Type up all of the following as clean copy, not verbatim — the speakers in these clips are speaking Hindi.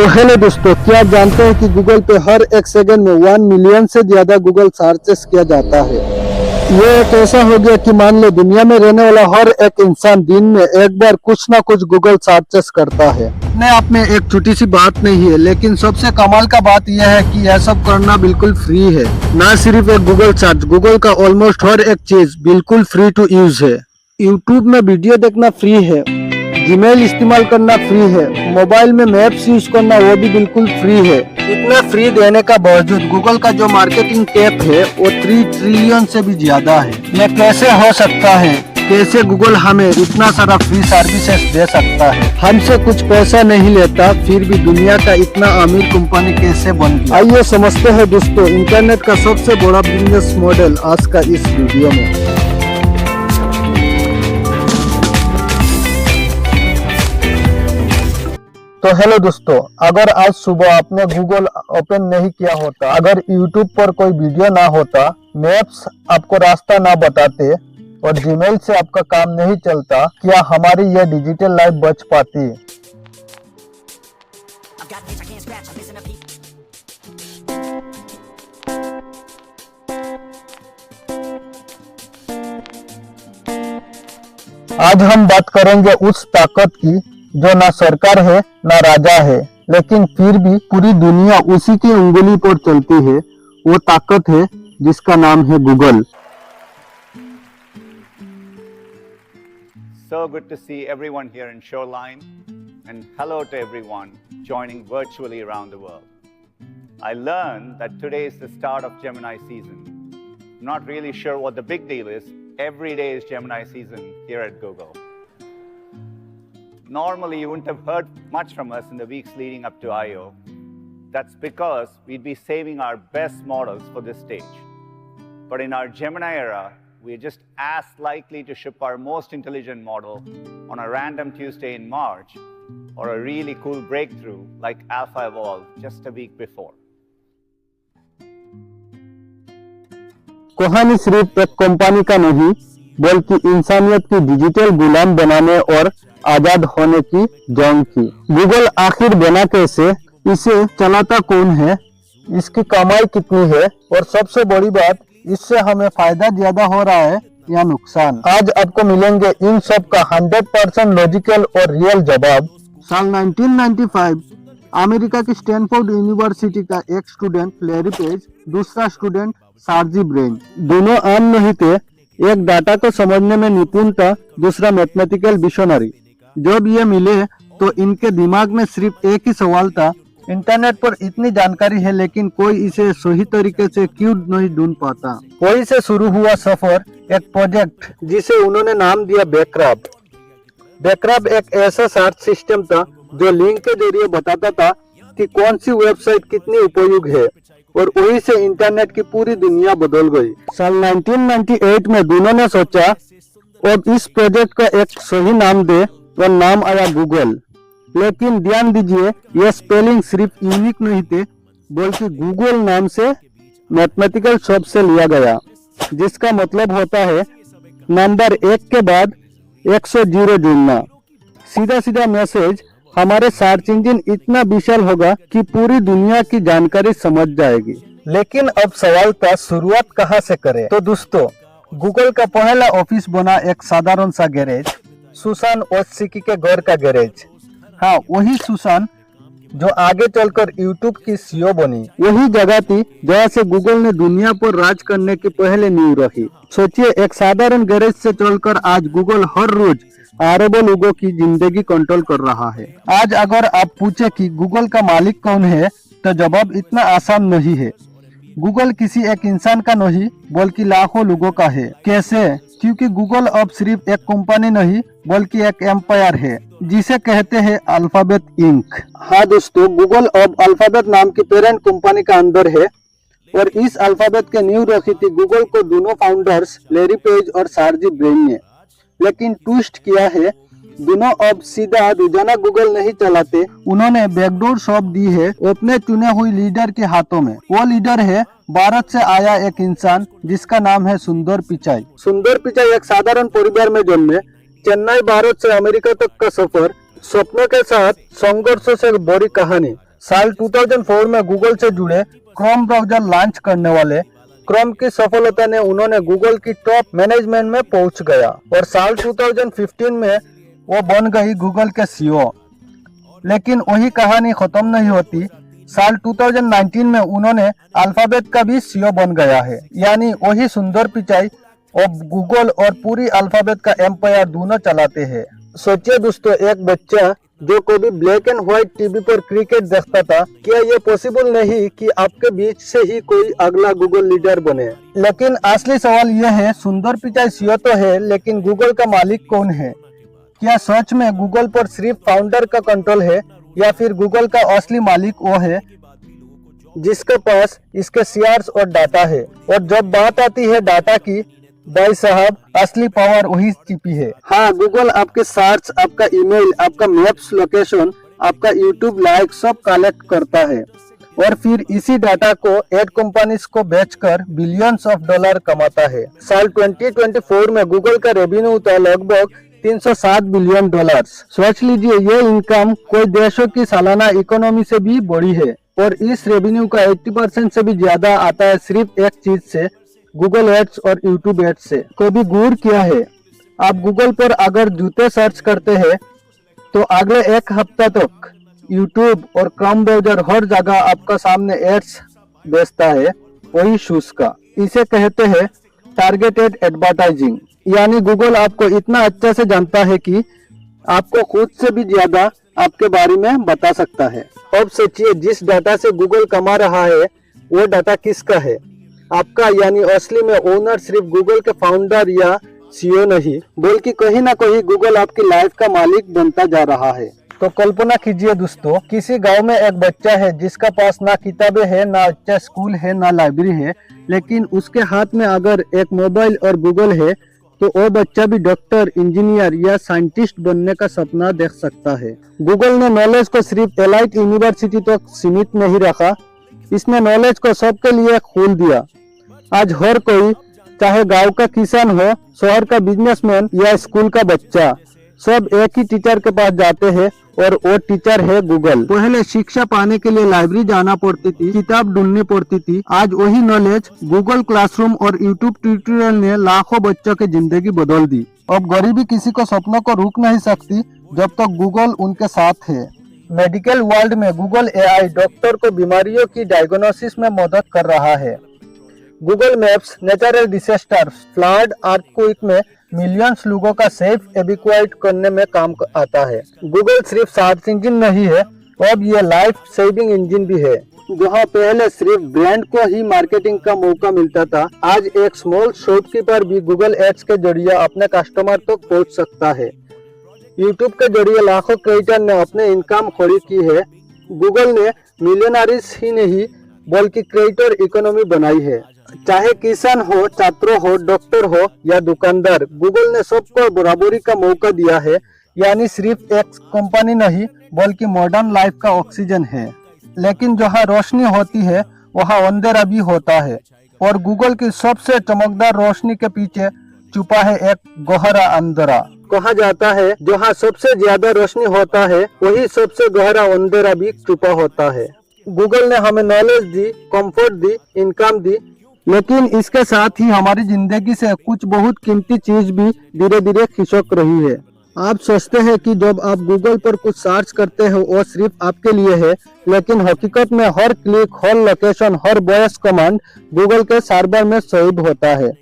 तो हेलो दोस्तों, क्या आप जानते हैं कि गूगल पे हर एक सेकंड में 1 मिलियन से ज्यादा गूगल सर्चेस किया जाता है। ये एक ऐसा हो गया कि मान लो दुनिया में रहने वाला हर एक इंसान दिन में एक बार कुछ ना कुछ गूगल सर्चेस करता है। अपने आप में एक छोटी सी बात नहीं है, लेकिन सबसे कमाल का बात यह है कि यह सब करना बिल्कुल फ्री है। ना सिर्फ एक गूगल सर्च, गूगल का ऑलमोस्ट हर एक चीज बिल्कुल फ्री टू यूज है। यूट्यूब में वीडियो देखना फ्री है, जीमेल इस्तेमाल करना फ्री है, मोबाइल में मैप्स यूज करना वो भी बिल्कुल फ्री है। इतना फ्री देने का बावजूद गूगल का जो मार्केटिंग कैप है वो 3 ट्रिलियन से भी ज्यादा है। ये कैसे हो सकता है? कैसे गूगल हमें इतना सारा फ्री सर्विसेज दे सकता है? हमसे कुछ पैसा नहीं लेता, फिर भी दुनिया का इतना अमीर कंपनी कैसे बन गया? आइए समझते हैं दोस्तों इंटरनेट का सबसे बड़ा बिजनेस मॉडल आज का इस वीडियो में। तो हेलो दोस्तों, अगर आज सुबह आपने गूगल ओपन नहीं किया होता, अगर यूट्यूब पर कोई वीडियो ना होता, मैप्स आपको रास्ता ना बताते और जीमेल से आपका काम नहीं चलता, क्या हमारी यह डिजिटल लाइफ बच पाती? आज हम बात करेंगे उस ताकत की जो ना सरकार है ना राजा है, लेकिन फिर भी पूरी दुनिया उसी की उंगली पर चलती है। वो ताकत है जिसका नाम है Google. So good to see everyone here in Shoreline, and hello to everyone joining virtually around the world. I learned that today is the start of Gemini season. I'm not really sure what the big deal is. Every day is Gemini season here at Google. Normally, you wouldn't have heard much from us in the weeks leading up to I/O. That's because we'd be saving our best models for this stage. But in our Gemini era, we're just as likely to ship our most intelligent model on a random Tuesday in March, or a really cool breakthrough like Alpha Evolve just a week before. कहानी सिर्फ एक कंपनी का नहीं, बल्कि इंसानियत की डिजिटल गुलाम बनाने और आजाद होने की जंग की। गूगल आखिर बना कैसे, इसे चलाता कौन है, इसकी कमाई कितनी है, और सबसे बड़ी बात, इससे हमें फायदा ज्यादा हो रहा है या नुकसान? आज आपको मिलेंगे इन सब का 100% लॉजिकल और रियल जवाब। साल 1995 अमेरिका की स्टैनफोर्ड यूनिवर्सिटी का एक स्टूडेंट लैरी पेज, दूसरा स्टूडेंट सर्जी ब्रेन, दोनों आम नहीं थे। एक डाटा को समझने में निपुण था, दूसरा मैथमेटिकल विशनरी। जब ये मिले तो इनके दिमाग में सिर्फ एक ही सवाल था, इंटरनेट पर इतनी जानकारी है लेकिन कोई इसे सही तरीके से क्यों नहीं ढूंढ पाता। वहीं से शुरू हुआ सफर, एक प्रोजेक्ट जिसे उन्होंने नाम दिया बेकराब। बेकराब एक ऐसा सर्च सिस्टम था जो लिंक के जरिए बताता था कि कौन सी वेबसाइट कितनी उपयोगी है, और वहीं से इंटरनेट की पूरी दुनिया बदल गई। साल 1998 में दोनों ने सोचा अब इस प्रोजेक्ट का एक सही नाम दे, और नाम आया गूगल। लेकिन ध्यान दीजिए, यह स्पेलिंग सिर्फ यूनिक नहीं थे, बल्कि गूगल नाम से मैथमेटिकल शब्द से लिया गया, जिसका मतलब होता है नंबर 1 के बाद 100 जोड़ना। सीधा सीधा मैसेज, हमारे सर्च इंजन इतना विशाल होगा कि पूरी दुनिया की जानकारी समझ जाएगी। लेकिन अब सवाल था, शुरुआत कहाँ से करें? तो दोस्तों, गूगल का पहला ऑफिस बना एक साधारण सा गैरेज, सुसान ओत्सुकी के घर का गैरेज। हाँ, वही सुसान जो आगे चलकर यूट्यूब की सीईओ बनी। वही जगह थी जहाँ से गूगल ने दुनिया पर राज करने की पहले नींव रखी। सोचिए, एक साधारण गैरेज से चलकर आज गूगल हर रोज अरबों लोगों की जिंदगी कंट्रोल कर रहा है। आज अगर आप पूछे कि गूगल का मालिक कौन है, तो जवाब इतना आसान नहीं है। गूगल किसी एक इंसान का नहीं, बल्कि लाखों लोगों का है। कैसे? क्योंकि गूगल अब सिर्फ एक कंपनी नहीं, बल्कि एक एम्पायर है, जिसे कहते हैं अल्फाबेट इंक। हाँ दोस्तों, गूगल अब अल्फाबेट नाम की पेरेंट कंपनी का अंदर है, और इस अल्फाबेट के नींव रखी थी गूगल को दोनों फाउंडर्स लैरी पेज और सर्जी ब्रेन ने। लेकिन ट्विस्ट किया है, दोनों अब सीधा रोजाना गूगल नहीं चलाते, उन्होंने बैकडोर सौंप दी है अपने चुने हुए लीडर के हाथों में। वो लीडर है भारत से आया एक इंसान जिसका नाम है सुंदर पिचाई। सुंदर पिचाई एक साधारण परिवार में जन्मे। चेन्नई भारत से अमेरिका तक का सफर, स्वप्नों के साथ संघर्षों से भरी कहानी। साल 2004 में गूगल से जुड़े क्रोम ब्राउजर लॉन्च करने वाले क्रोम की सफलता ने उन्होंने गूगल की टॉप मैनेजमेंट में पहुंच गया और साल 2015 में वो बन गई गूगल के सीईओ। लेकिन वही कहानी खत्म नहीं होती। साल 2019 में उन्होंने अल्फाबेट का भी सीईओ बन गया है। यानी वही सुंदर पिचाई अब गूगल और पूरी अल्फाबेट का एम्पायर दोनों चलाते हैं। सोचिए दोस्तों, एक बच्चा जो कभी ब्लैक एंड व्हाइट टीवी पर क्रिकेट देखता था, क्या ये पॉसिबल नहीं कि आपके बीच से ही कोई अगला गूगल लीडर बने। लेकिन असली सवाल यह है, सुंदर पिचाई सीईओ तो है, लेकिन गूगल का मालिक कौन है? क्या सच में गूगल पर सिर्फ फाउंडर का कंट्रोल है या फिर गूगल का असली मालिक वो है जिसके पास इसके शेयर्स और डाटा है? और जब बात आती है डाटा की, भाई साहब, असली पावर वही छिपी है। हाँ, गूगल आपके सर्च, आपका ईमेल, आपका मैप्स लोकेशन, आपका यूट्यूब लाइक सब कलेक्ट करता है और फिर इसी डाटा को एड कंपनीज को बेचकर बिलियंस ऑफ डॉलर कमाता है। साल 2024 में गूगल का रेवेन्यू था लगभग 307 बिलियन डॉलर। सोच लीजिए, ये इनकम कोई देशों की सालाना इकोनॉमी से भी बड़ी है और इस रेवेन्यू का 80% से भी ज्यादा आता है सिर्फ एक चीज से, गूगल एड्स और यूट्यूब एड्स से। कभी गौर किया है, आप गूगल पर अगर जूते सर्च करते हैं तो अगले एक हफ्ता तक यूट्यूब और क्रोम ब्राउजर हर जगह आपका सामने एड्स बेचता है, वही शूज का। इसे कहते हैं टारगेटेड एडवर्टाइजिंग। यानी गूगल आपको इतना अच्छा से जानता है कि आपको खुद से भी ज्यादा आपके बारे में बता सकता है। अब सोचिए, जिस डाटा से गूगल कमा रहा है वो डाटा किसका है? आपका। यानी असली में ओनर सिर्फ गूगल के फाउंडर या सीईओ नहीं, बल्कि कहीं ना कहीं गूगल आपकी लाइफ का मालिक बनता जा रहा है। तो कल्पना कीजिए दोस्तों, किसी गांव में एक बच्चा है जिसका पास ना किताबें है, ना अच्छा स्कूल है, ना लाइब्रेरी है, लेकिन उसके हाथ में अगर एक मोबाइल और गूगल है तो वो बच्चा भी डॉक्टर, इंजीनियर या साइंटिस्ट बनने का सपना देख सकता है। गूगल ने नॉलेज को सिर्फ एलाइट यूनिवर्सिटी तक सीमित नहीं रखा, इसने नॉलेज को सबके लिए खोल दिया। आज हर कोई, चाहे गांव का किसान हो, शहर का बिजनेसमैन या स्कूल का बच्चा, सब एक ही टीचर के पास जाते हैं और वो टीचर है गूगल। पहले शिक्षा पाने के लिए लाइब्रेरी जाना पड़ती थी, किताब ढूंढनी पड़ती थी। आज वही नॉलेज गूगल क्लासरूम और यूट्यूब ट्यूटोरियल ने लाखों बच्चों की जिंदगी बदल दी। अब गरीबी किसी को सपनों को रोक नहीं सकती जब तक गूगल उनके साथ है। मेडिकल वर्ल्ड में गूगल एआई डॉक्टर को बीमारियों की डायग्नोसिस में मदद कर रहा है। Google maps natural disaster, flood, earthquake में मिलियंस लोगों का सेफ एविक्यूएट करने में काम आता है। गूगल सिर्फ सर्च इंजन नहीं है, अब ये लाइफ सेविंग इंजन भी है। जहाँ पहले सिर्फ ब्रांड को ही मार्केटिंग का मौका मिलता था, आज एक स्मॉल शॉपकीपर भी गूगल एड्स के जरिए अपने कस्टमर तक पहुँच सकता है। यूट्यूब के जरिए लाखों क्रिएटर ने अपने इनकम खड़ी की है। गूगल ने मिलियनरीज ही नहीं बल्कि क्रिएटर इकोनॉमी बनाई है। चाहे किसान हो, छात्र हो, डॉक्टर हो या दुकानदार, गूगल ने सबको बराबरी का मौका दिया है। यानी सिर्फ एक कंपनी नहीं बल्कि मॉडर्न लाइफ का ऑक्सीजन है। लेकिन जहाँ रोशनी होती है वहाँ अंधेरा भी होता है और गूगल की सबसे चमकदार रोशनी के पीछे छुपा है एक गहरा अंधेरा। कहा जाता है जहाँ सबसे ज्यादा रोशनी होता है वही सबसे गहरा अंधेरा भी छुपा होता है। गूगल ने हमें नॉलेज दी, कंफर्ट दी, इनकम दी, लेकिन इसके साथ ही हमारी जिंदगी से कुछ बहुत कीमती चीज भी धीरे धीरे खिसक रही है। आप सोचते हैं कि जब आप गूगल पर कुछ सर्च करते हो वो सिर्फ आपके लिए है, लेकिन हकीकत में हर क्लिक, हर लोकेशन, हर वॉइस कमांड गूगल के सर्वर में सेव होता है।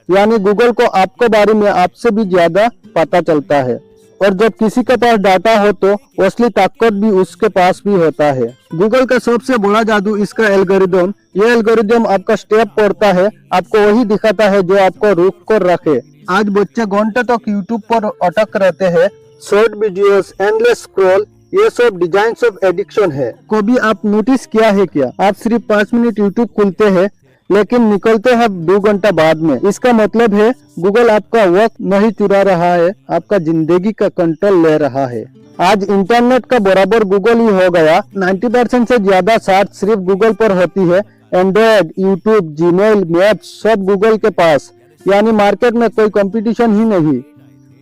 यानी गूगल को आपके बारे में आपसे भी ज्यादा पता चलता है और जब किसी के पास डाटा हो तो असली ताकत भी उसके पास भी होता है। गूगल का सबसे बड़ा जादू इसका एल्गोरिदम। ये एल्गोरिदम आपका स्टेप पढ़ता है, आपको वही दिखाता है जो आपको रोक कर रखे। आज बच्चे घंटे तक यूट्यूब पर अटक रहते हैं। शॉर्ट वीडियोस, एंडलेस स्क्रॉल, ये सब डिजाइन ऑफ एडिक्शन है। कभी आप नोटिस किया है क्या, आप सिर्फ 5 मिनट यूट्यूब खोलते हैं लेकिन निकलते हैं 2 घंटा बाद में। इसका मतलब है गूगल आपका वक्त नहीं चुरा रहा है, आपका जिंदगी का कंट्रोल ले रहा है। आज इंटरनेट का बराबर गूगल ही हो गया। 90% से ज्यादा सर्च सिर्फ गूगल पर होती है। एंड्रॉइड, यूट्यूब, जीमेल, मैप्स सब गूगल के पास। यानी मार्केट में कोई कंपटीशन ही नहीं।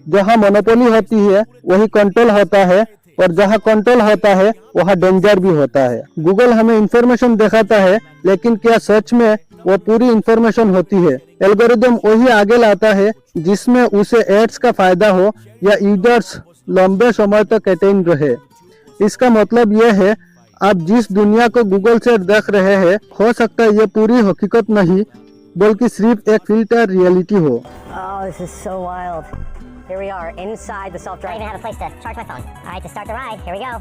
जहाँ मोनोपोली होती है वही कंट्रोल होता है और जहाँ कंट्रोल होता है वहाँ डेंजर भी होता है। गूगल हमें इंफॉर्मेशन दिखाता है, लेकिन क्या सच में वो पूरी इंफॉर्मेशन होती है? एल्गोरिदम वही आगे लाता है जिसमें उसे एड्स का फायदा हो या यूजर्स लंबे समय तक एंटरटेन रहे। इसका मतलब यह है, आप जिस दुनिया को गूगल से देख रहे हैं, हो सकता है ये पूरी हकीकत नहीं बल्कि सिर्फ एक फिल्टर रियलिटी हो। Oh, this is so wild. Here we are inside the self-driving. I even have a place to charge my phone. All right, to start the ride, here we go.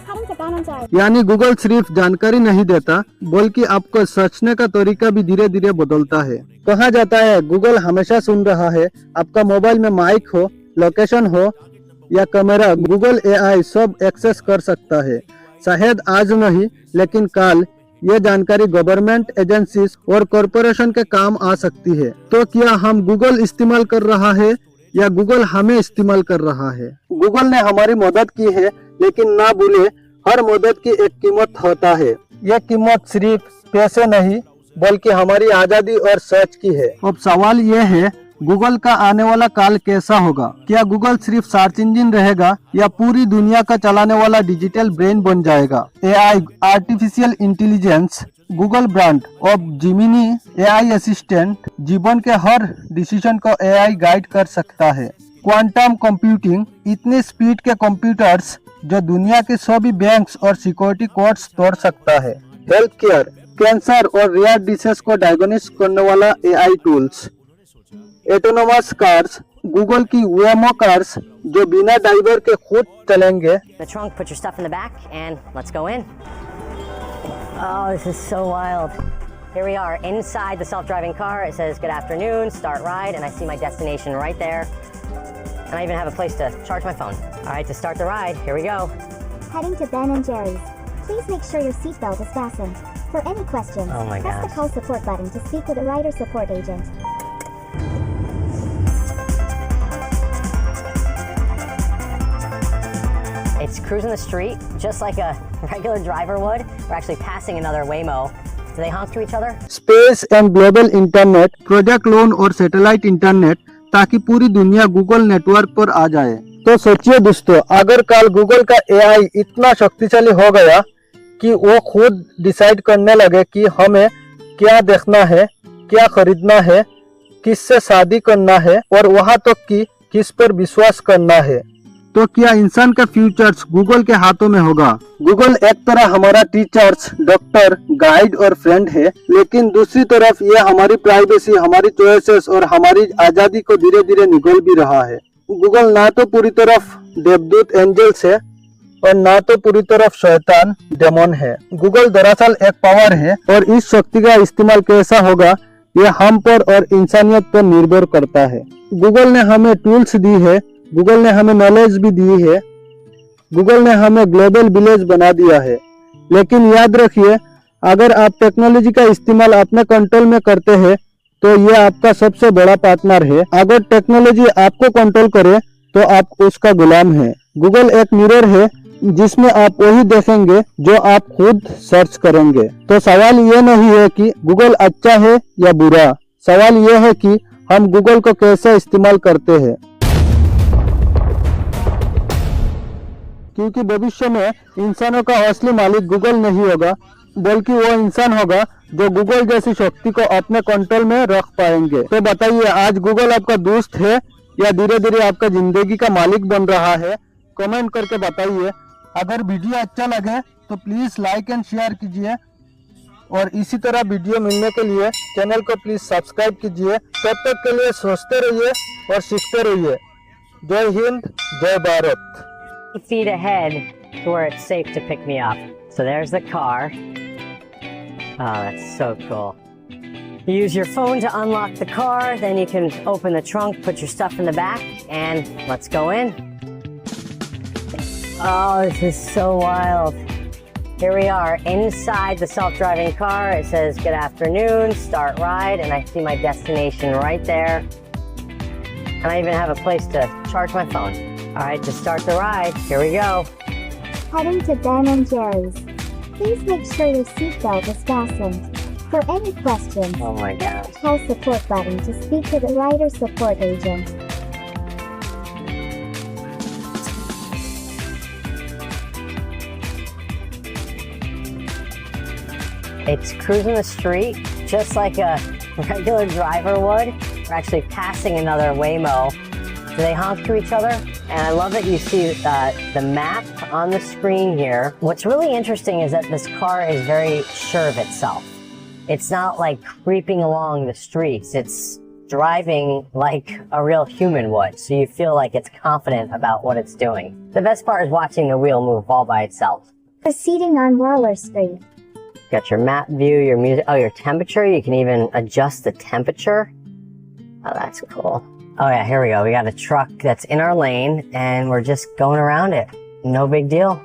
Heading to Ben and Jerry's. यानी गूगल सिर्फ जानकारी नहीं देता बल्कि आपको सोचने का तरीका भी धीरे धीरे बदलता है। कहा जाता है गूगल हमेशा सुन रहा है। आपका मोबाइल में माइक हो, लोकेशन हो या कैमरा, गूगल एआई सब एक्सेस कर सकता है। शायद आज नहीं, लेकिन कल ये जानकारी गवर्नमेंट एजेंसीज और कॉरपोरेशन के काम आ सकती है। तो क्या हम गूगल इस्तेमाल कर रहा है या गूगल हमें इस्तेमाल कर रहा है? गूगल ने हमारी मदद की है, लेकिन ना भूले हर मदद की एक कीमत होता है। यह कीमत सिर्फ पैसे नहीं बल्कि हमारी आजादी और सोच की है। अब सवाल यह है, गूगल का आने वाला काल कैसा होगा? क्या गूगल सिर्फ सर्च इंजन रहेगा या पूरी दुनिया का चलाने वाला डिजिटल ब्रेन बन जाएगा? AI, artificial intelligence, Google brand और जिमिनी एआई असिस्टेंट जीवन के हर डिसीजन को एआई गाइड कर सकता है। क्वांटम कंप्यूटिंग, इतने स्पीड के कंप्यूटर्स जो दुनिया के सभी बैंक्स और सिक्योरिटी कोड्स तोड़ सकता है। हेल्थ केयर, कैंसर और रेयर डिसीज को डायग्नोस करने वाला AI tools. Autonomous cars, Google की वेमो कार्स जो बिना ड्राइवर के खुद चलेंगे। The trunk, put your stuff in the back, and let's go in. Oh, this is so wild. Here we are inside the self-driving car. It says, good afternoon, start ride, and I see my destination right there. And I even have a place to charge my phone. All right, to start the ride, here we go. Heading to Ben and Jerry's. Please make sure your seatbelt is fastened. For any questions, Oh my press the gosh. call support button to speak with a rider support agent. It's cruising the street just like a regular driver would. We're actually passing another Waymo. Do they honk to each other? Space and global internet, project loan और सैटेलाइट इंटरनेट, ताकि पूरी दुनिया गूगल नेटवर्क पर आ जाए। तो सोचिए दोस्तों, अगर कल गूगल का एआई इतना शक्तिशाली हो गया कि वो खुद डिसाइड करने लगे कि हमें क्या देखना है, क्या खरीदना है, किससे शादी करना है और वहां तक कि किस पर विश्वास करना है, तो क्या इंसान का फ्यूचर्स गूगल के हाथों में होगा? गूगल एक तरह हमारा टीचर्स, डॉक्टर, गाइड और फ्रेंड है, लेकिन दूसरी तरफ ये हमारी प्राइवेसी, हमारी चॉइसेस और हमारी आजादी को धीरे धीरे निगल भी रहा है। गूगल ना तो पूरी तरफ देवदूत एंजल्स है और ना तो पूरी तरफ शैतान डेमन है। गूगल दरअसल एक पावर है और इस शक्ति का इस्तेमाल कैसा होगा ये हम पर और इंसानियत पर निर्भर करता है। गूगल ने हमें टूल्स दी है, गूगल ने हमें नॉलेज भी दी है, गूगल ने हमें ग्लोबल विलेज बना दिया है। लेकिन याद रखिए, अगर आप टेक्नोलॉजी का इस्तेमाल अपने कंट्रोल में करते हैं तो ये आपका सबसे बड़ा पार्टनर है। अगर टेक्नोलॉजी आपको कंट्रोल करे तो आप उसका गुलाम है। गूगल एक मिरर है जिसमें आप वही देखेंगे जो आप खुद सर्च करेंगे। तो सवाल ये नहीं है कि गूगल अच्छा है या बुरा, सवाल ये है कि हम गूगल को कैसे इस्तेमाल करते हैं। क्योंकि भविष्य में इंसानों का असली मालिक गूगल नहीं होगा, बल्कि वो इंसान होगा जो गूगल जैसी शक्ति को अपने कंट्रोल में रख पाएंगे। तो बताइए, आज गूगल आपका दोस्त है या धीरे धीरे आपका जिंदगी का मालिक बन रहा है? कमेंट करके बताइए। अगर वीडियो अच्छा लगे तो प्लीज लाइक एंड शेयर कीजिए और इसी तरह वीडियो मिलने के लिए चैनल को प्लीज सब्सक्राइब कीजिए। तब तक के लिए सोचते रहिए और सीखते रहिए। जय हिंद, जय Bharat. Feet ahead to where it's safe to pick me up. So there's the car. Oh, that's so cool. You use your phone to unlock the car, then you can open the trunk, put your stuff in the back, and let's go in. Oh, this is so wild. Here we are inside the self-driving car. It says, good afternoon, start ride, and I see my destination right there. And I even have a place to charge my phone. All right, to start the ride, here we go. Heading to Ben and Jerry's. Please make sure your seatbelt is fastened. For any questions, Oh my gosh. call support button to speak to the rider support agent. It's cruising the street just like a regular driver would. We're actually passing another Waymo. Do they honk to each other? And I love that you see the map on the screen here. What's really interesting is that this car is very sure of itself. It's not like creeping along the streets. It's driving like a real human would. So you feel like it's confident about what it's doing. The best part is watching the wheel move all by itself. Proceeding on Waller Street. Got your map view, your music, oh, your temperature. You can even adjust the temperature. Oh, that's cool. Oh yeah, here we go. We got a truck that's in our lane and we're just going around it. No big deal.